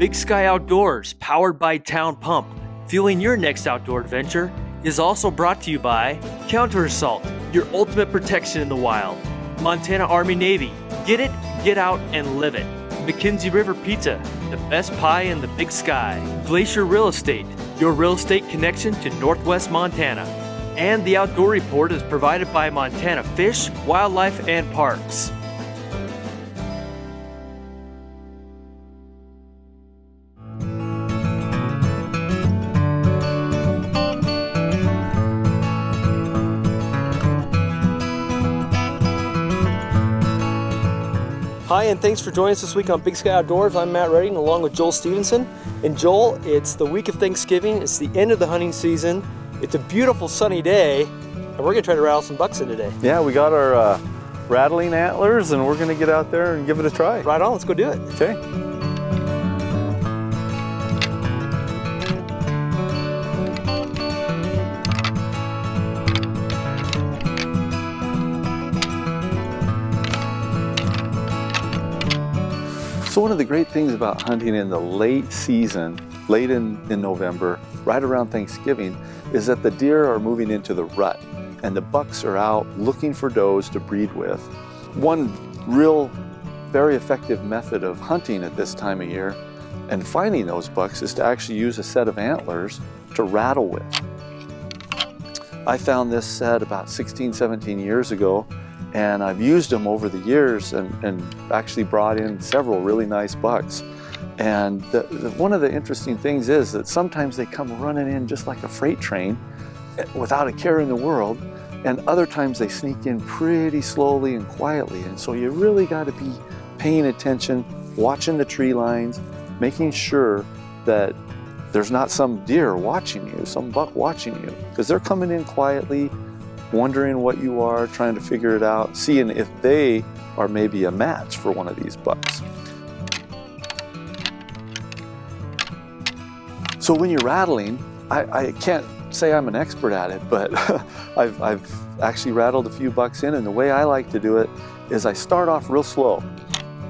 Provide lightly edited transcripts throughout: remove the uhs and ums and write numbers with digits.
Big Sky Outdoors, powered by Town Pump, fueling your next outdoor adventure, is also brought to you by Counter Assault, your ultimate protection in the wild. Montana Army Navy, get it, get out, and live it. McKenzie River Pizza, the best pie in the Big Sky. Glacier Real Estate, your real estate connection to Northwest Montana. And the Outdoor Report is provided by Montana Fish, Wildlife, and Parks. Hi, and thanks for joining us this week on Big Sky Outdoors. I'm Matt Redding along with Joel Stevenson. And Joel, it's the week of Thanksgiving. It's the end of the hunting season. It's a beautiful sunny day, and we're gonna try to rattle some bucks in today. Yeah, we got our rattling antlers, and we're gonna get out there and give it a try. Right on, let's go do it. Okay. So one of the great things about hunting in the late season, late in November, right around Thanksgiving, is that the deer are moving into the rut and the bucks are out looking for does to breed with. One real, very effective method of hunting at this time of year and finding those bucks is to actually use a set of antlers to rattle with. I found this set about 16, 17 years ago, and I've used them over the years and actually brought in several really nice bucks. And one of the interesting things is that sometimes they come running in just like a freight train without a care in the world, and other times they sneak in pretty slowly and quietly. And so you really got to be paying attention, watching the tree lines, making sure that there's not some deer watching you, some buck watching you, because they're coming in quietly, wondering what you are, trying to figure it out, seeing if they are maybe a match for one of these bucks. So when you're rattling, I can't say I'm an expert at it, but I've actually rattled a few bucks in, and the way I like to do it is I start off real slow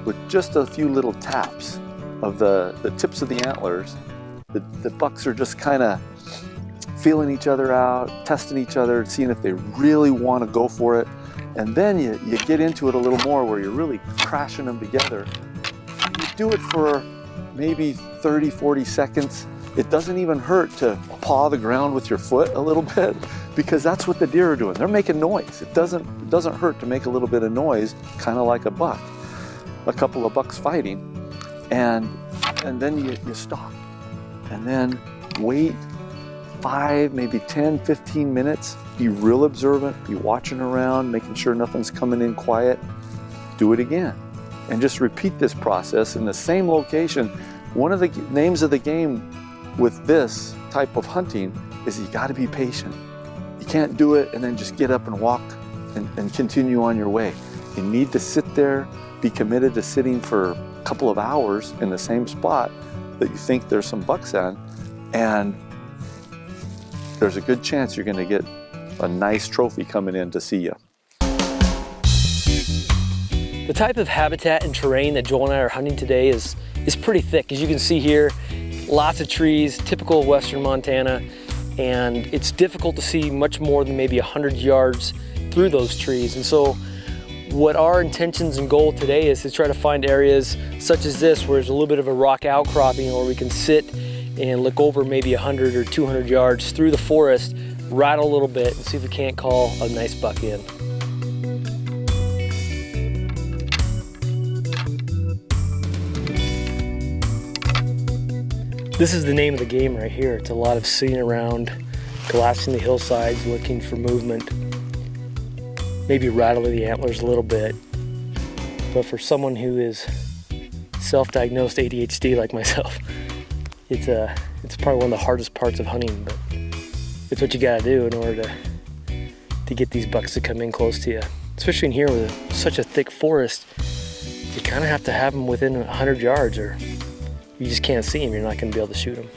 with just a few little taps of the tips of the antlers. The bucks are just kind of feeling each other out, testing each other, seeing if they really want to go for it. And then you get into it a little more where you're really crashing them together. You do it for maybe 30, 40 seconds. It doesn't even hurt to paw the ground with your foot a little bit, because that's what the deer are doing. They're making noise. It doesn't hurt to make a little bit of noise, kind of like a buck. A couple of bucks fighting, and then you stop. And then wait 5, maybe 10, 15 minutes. Be real observant, be watching around, making sure nothing's coming in quiet. Do it again. And just repeat this process in the same location. One of the names of the game with this type of hunting is you gotta be patient. You can't do it and then just get up and walk and continue on your way. You need to sit there, be committed to sitting for a couple of hours in the same spot that you think there's some bucks on, and there's a good chance you're gonna get a nice trophy coming in to see you. The type of habitat and terrain that Joel and I are hunting today is pretty thick. As you can see here, lots of trees, typical of Western Montana, and it's difficult to see much more than maybe 100 yards through those trees. And so what our intentions and goal today is to try to find areas such as this where there's a little bit of a rock outcropping where we can sit and look over maybe 100 or 200 yards through the forest, rattle a little bit, and see if we can't call a nice buck in. This is the name of the game right here. It's a lot of sitting around, glassing the hillsides, looking for movement, maybe rattling the antlers a little bit. But for someone who is self-diagnosed ADHD like myself, it's probably one of the hardest parts of hunting, but it's what you gotta do in order to get these bucks to come in close to you. Especially in here with such a thick forest, you kind of have to have them within 100 yards or you just can't see them. You're not gonna be able to shoot them.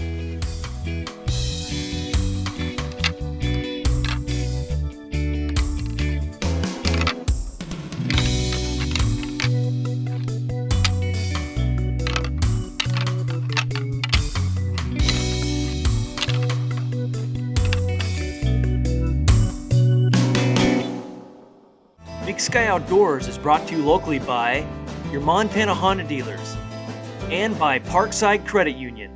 Big Sky Outdoors is brought to you locally by your Montana Honda dealers and by Parkside Credit Union.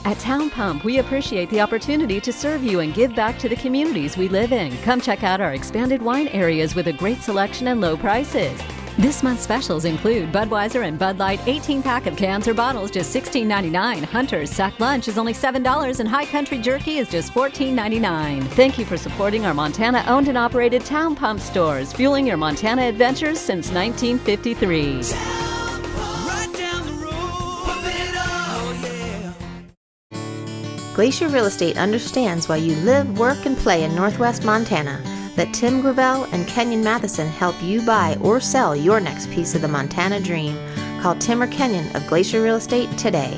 At Town Pump, we appreciate the opportunity to serve you and give back to the communities we live in. Come check out our expanded wine areas with a great selection and low prices. This month's specials include Budweiser and Bud Light 18-pack of cans or bottles just $16.99. Hunter's Sack Lunch is only $7 and High Country Jerky is just $14.99. Thank you for supporting our Montana-owned and operated Town Pump stores, fueling your Montana adventures since 1953. Glacier Real Estate understands why you live, work, and play in Northwest Montana. Let Tim Gravel and Kenyon Matheson help you buy or sell your next piece of the Montana dream. Call Tim or Kenyon of Glacier Real Estate today.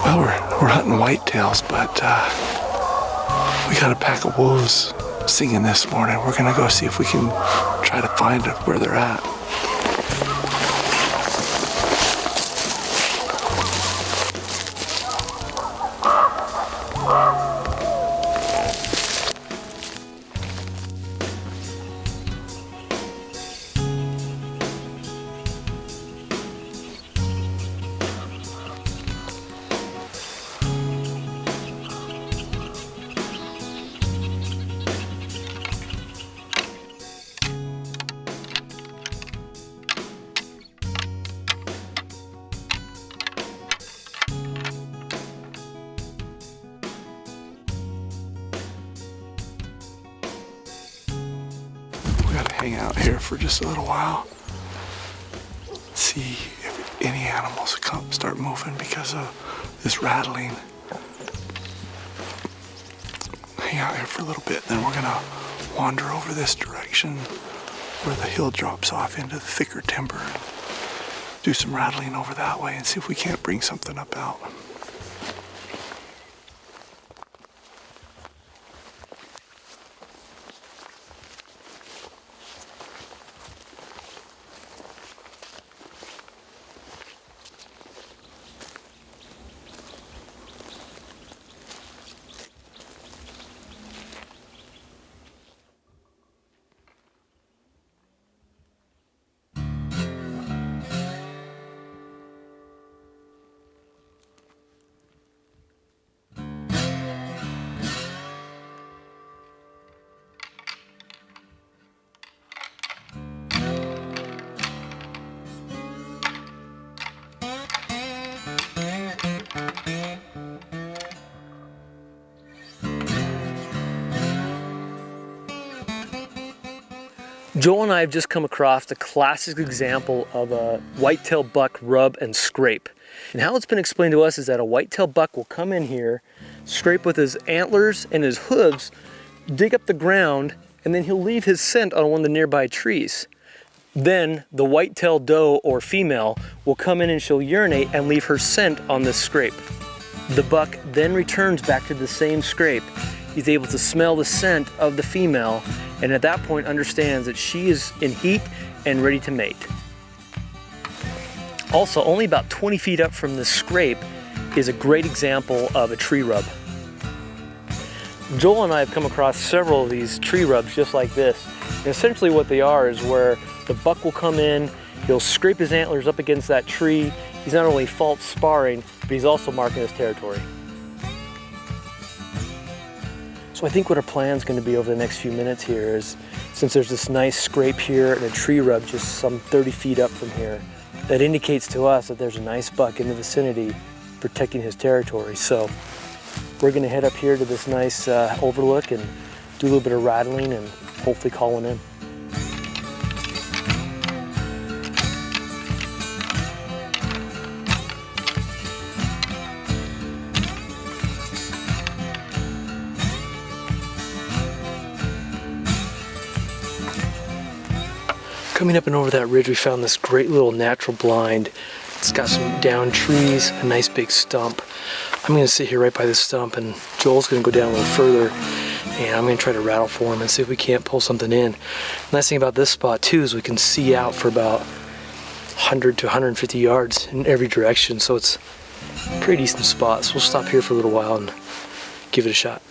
Well, we're hunting whitetails, but we got a pack of wolves singing this morning. We're gonna go see if we can try to find where they're at. Hang out here for just a little while, see if any animals start moving because of this rattling. Hang out here for a little bit, then we're gonna wander over this direction where the hill drops off into the thicker timber, do some rattling over that way and see if we can't bring something up out. Joel and I have just come across a classic example of a whitetail buck rub and scrape. And how it's been explained to us is that a whitetail buck will come in here, scrape with his antlers and his hooves, dig up the ground, and then he'll leave his scent on one of the nearby trees. Then the whitetail doe or female will come in and she'll urinate and leave her scent on this scrape. The buck then returns back to the same scrape. He's able to smell the scent of the female, and at that point understands that she is in heat and ready to mate. Also, only about 20 feet up from the scrape is a great example of a tree rub. Joel and I have come across several of these tree rubs just like this. And essentially what they are is where the buck will come in, he'll scrape his antlers up against that tree. He's not only false sparring, but he's also marking his territory. So I think what our plan is going to be over the next few minutes here is, since there's this nice scrape here and a tree rub just some 30 feet up from here, that indicates to us that there's a nice buck in the vicinity protecting his territory. So we're going to head up here to this nice overlook and do a little bit of rattling and hopefully call one in. Coming up and over that ridge, we found this great little natural blind. It's got some down trees, a nice big stump. I'm gonna sit here right by this stump, and Joel's gonna go down a little further, and I'm gonna try to rattle for him and see if we can't pull something in. Nice thing about this spot too is we can see out for about 100 to 150 yards in every direction, so it's a pretty decent spot. So we'll stop here for a little while and give it a shot.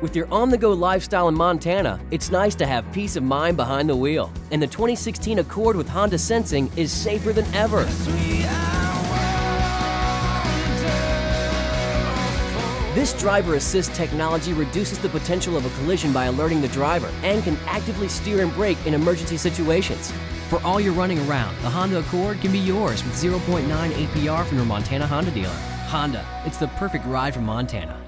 With your on-the-go lifestyle in Montana, it's nice to have peace of mind behind the wheel. And the 2016 Accord with Honda Sensing is safer than ever. This driver assist technology reduces the potential of a collision by alerting the driver and can actively steer and brake in emergency situations. For all your running around, the Honda Accord can be yours with 0.9 APR from your Montana Honda dealer. Honda, it's the perfect ride from Montana.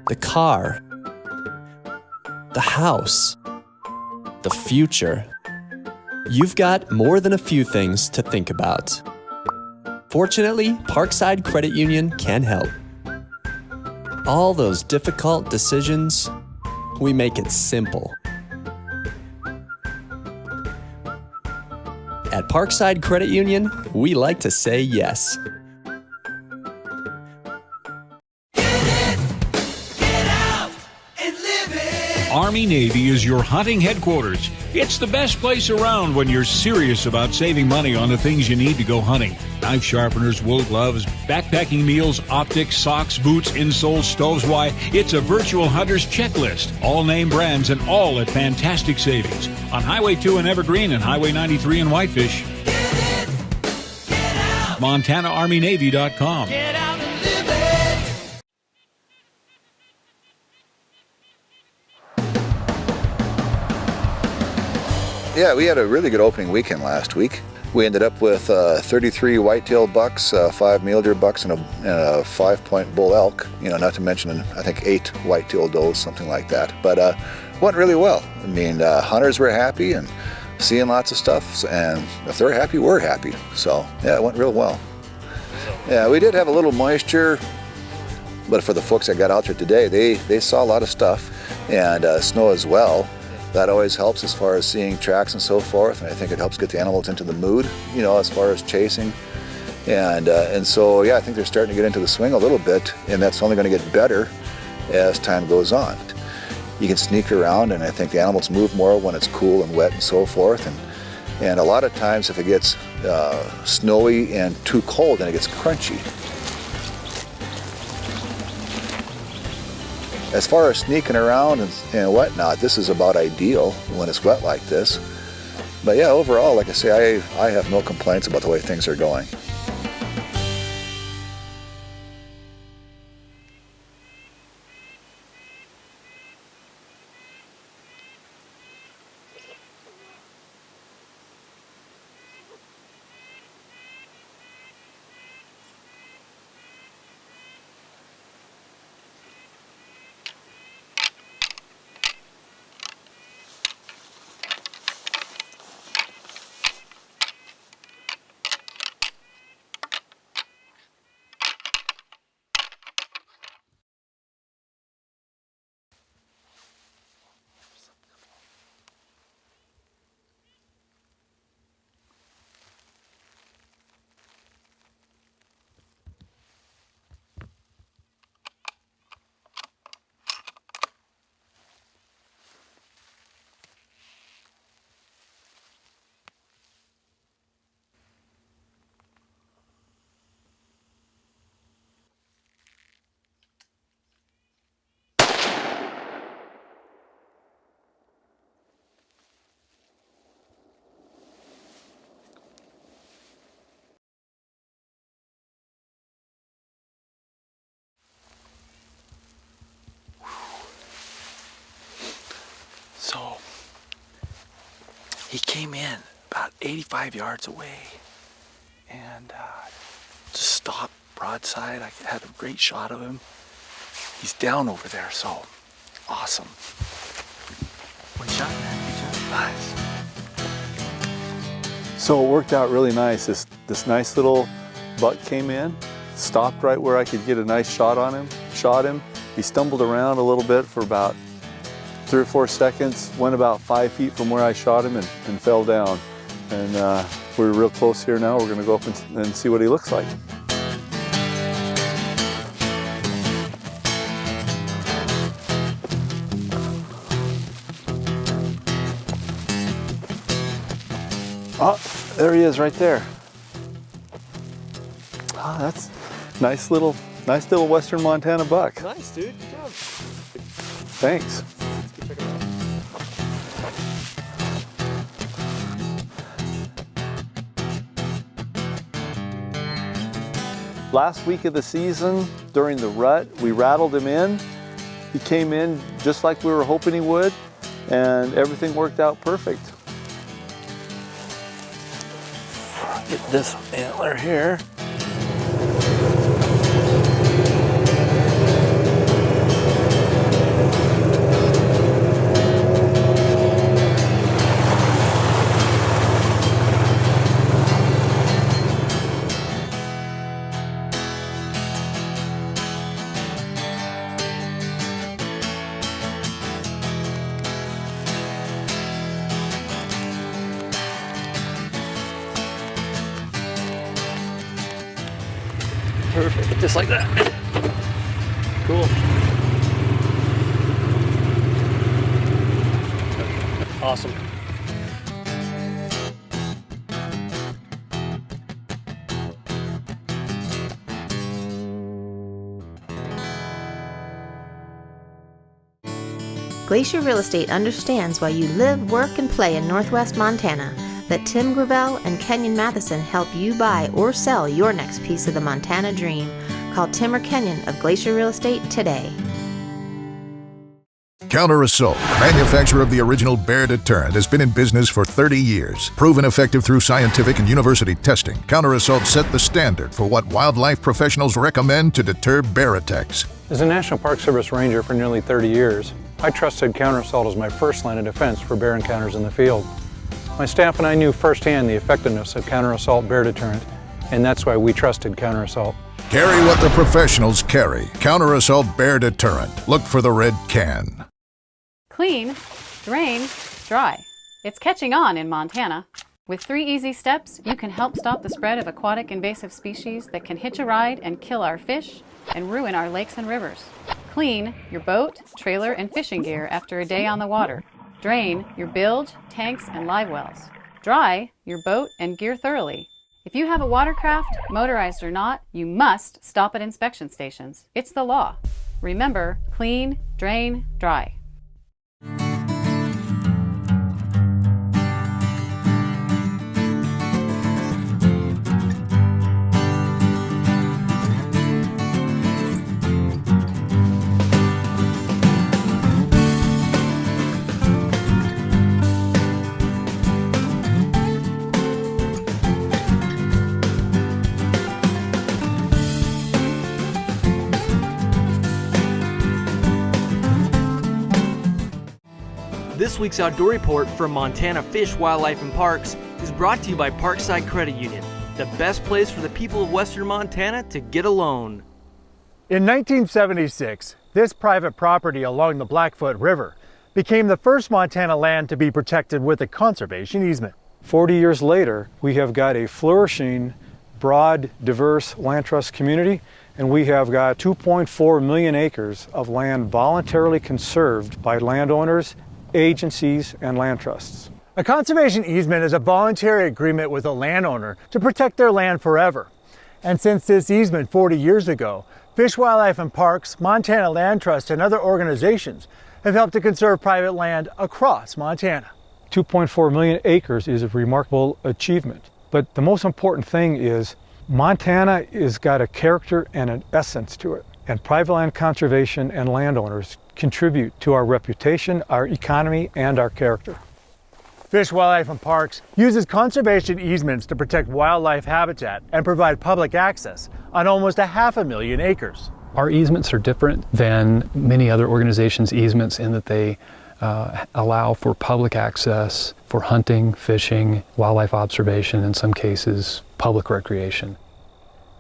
The car, the house, the future. You've got more than a few things to think about. Fortunately, Parkside Credit Union can help. All those difficult decisions, we make it simple. At Parkside Credit Union, we like to say yes. Army-Navy is your hunting headquarters. It's the best place around when you're serious about saving money on the things you need to go hunting. Knife sharpeners, wool gloves, backpacking meals, optics, socks, boots, insoles, stoves. Why, it's a virtual hunter's checklist. All name brands and all at fantastic savings. On Highway 2 in Evergreen and Highway 93 in Whitefish. MontanaArmyNavy.com. Yeah, we had a really good opening weekend last week. We ended up with 33 whitetail bucks, 5 mule deer bucks, and a 5-point bull elk. You know, not to mention, I think 8 whitetail does, something like that. But went really well. I mean, hunters were happy and seeing lots of stuff, and if they're happy, we're happy. So yeah, it went real well. Yeah, we did have a little moisture, but for the folks that got out there today, they saw a lot of stuff, and snow as well. That always helps as far as seeing tracks and so forth, and I think it helps get the animals into the mood, you know, as far as chasing. And so, yeah, I think they're starting to get into the swing a little bit, and that's only going to get better as time goes on. You can sneak around, and I think the animals move more when it's cool and wet and so forth. And a lot of times, if it gets snowy and too cold, then it gets crunchy. As far as sneaking around and whatnot, this is about ideal when it's wet like this. But yeah, overall, like I say, I have no complaints about the way things are going. he came in about 85 yards away and just stopped broadside. I had a great shot of him. He's down over there, so awesome. One shot, man. Good job. Nice. So it worked out really nice. This nice little buck came in, stopped right where I could get a nice shot on him, shot him. He stumbled around a little bit for about 3 or 4 seconds, went about 5 feet from where I shot him and fell down. And we're real close here now. We're gonna go up and see what he looks like. Oh, there he is right there. Oh, that's nice little Western Montana buck. Nice, dude. Good job. Thanks. Let's go check it out. Last week of the season, during the rut, we rattled him in. He came in just like we were hoping he would, and everything worked out perfect. Get this antler here. Perfect, just like that. Cool. Awesome. Glacier Real Estate understands why you live, work, and play in Northwest Montana, that Tim Gravel and Kenyon Matheson help you buy or sell your next piece of the Montana dream. Call Tim or Kenyon of Glacier Real Estate today. Counter Assault, manufacturer of the original bear deterrent, has been in business for 30 years. Proven effective through scientific and university testing, Counter Assault set the standard for what wildlife professionals recommend to deter bear attacks. As a National Park Service ranger for nearly 30 years, I trusted Counter Assault as my first line of defense for bear encounters in the field. My staff and I knew firsthand the effectiveness of Counter Assault bear deterrent, and that's why we trusted Counter Assault. Carry what the professionals carry. Counter Assault bear deterrent. Look for the red can. Clean, drain, dry. It's catching on in Montana. With 3 easy steps, you can help stop the spread of aquatic invasive species that can hitch a ride and kill our fish and ruin our lakes and rivers. Clean your boat, trailer, and fishing gear after a day on the water. Drain your bilge, tanks, and live wells. Dry your boat and gear thoroughly. If you have a watercraft, motorized or not, you must stop at inspection stations. It's the law. Remember, clean, drain, dry. This week's Outdoor Report from Montana Fish, Wildlife, and Parks is brought to you by Parkside Credit Union, the best place for the people of Western Montana to get a loan. In 1976, this private property along the Blackfoot River became the first Montana land to be protected with a conservation easement. 40 years later, we have got a flourishing, broad, diverse land trust community, and we have got 2.4 million acres of land voluntarily conserved by landowners, agencies, and land trusts. A conservation easement is a voluntary agreement with a landowner to protect their land forever. And since this easement 40 years ago, Fish, Wildlife, and Parks, Montana Land Trust, and other organizations have helped to conserve private land across Montana. 2.4 million acres is a remarkable achievement. But the most important thing is Montana has got a character and an essence to it. And private land conservation and landowners contribute to our reputation, our economy, and our character. Fish, Wildlife, and Parks uses conservation easements to protect wildlife habitat and provide public access on almost 500,000 acres. Our easements are different than many other organizations' easements in that they allow for public access for hunting, fishing, wildlife observation, in some cases, public recreation.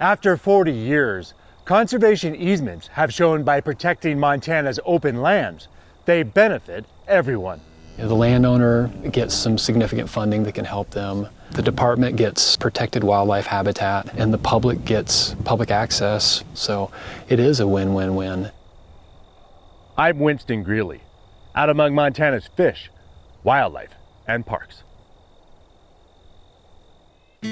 After 40 years, conservation easements have shown by protecting Montana's open lands, they benefit everyone. The landowner gets some significant funding that can help them. The department gets protected wildlife habitat, and the public gets public access, so it is a win-win-win. I'm Winston Greeley, out among Montana's fish, wildlife, and parks. I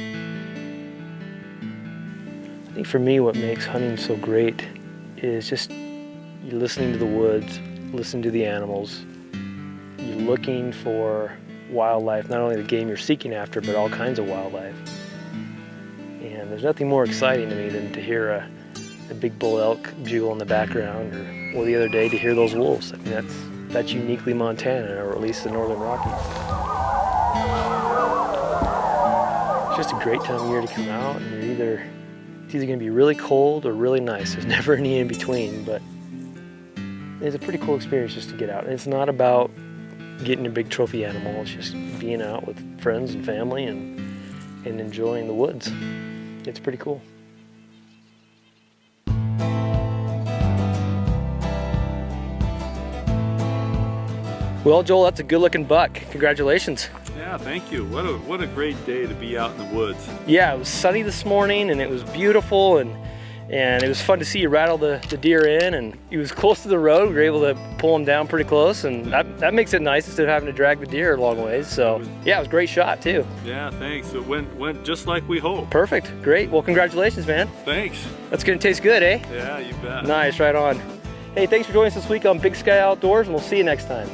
think for me what makes hunting so great is just you're listening to the woods, listening to the animals. You're looking for wildlife, not only the game you're seeking after, but all kinds of wildlife. And there's nothing more exciting to me than to hear a big bull elk bugle in the background, or the other day to hear those wolves. I mean, that's uniquely Montana, or at least the Northern Rockies. It's just a great time of year to come out, and it's either going to be really cold or really nice. There's never any in between, but it's a pretty cool experience just to get out. And it's not about getting a big trophy animal. It's just being out with friends and family and enjoying the woods. It's pretty cool. Well, Joel, that's a good-looking buck. Congratulations. Yeah, thank you. What a great day to be out in the woods. Yeah, it was sunny this morning, and it was beautiful, and it was fun to see you rattle the deer in, and he was close to the road. We were able to pull him down pretty close, and that makes it nice instead of having to drag the deer a long ways. So yeah, it was a great shot too. Yeah, thanks. It went just like we hoped. Perfect, great. Well, congratulations, man. Thanks. That's gonna taste good, eh? Yeah, you bet. Nice, right on. Hey, thanks for joining us this week on Big Sky Outdoors, and we'll see you next time.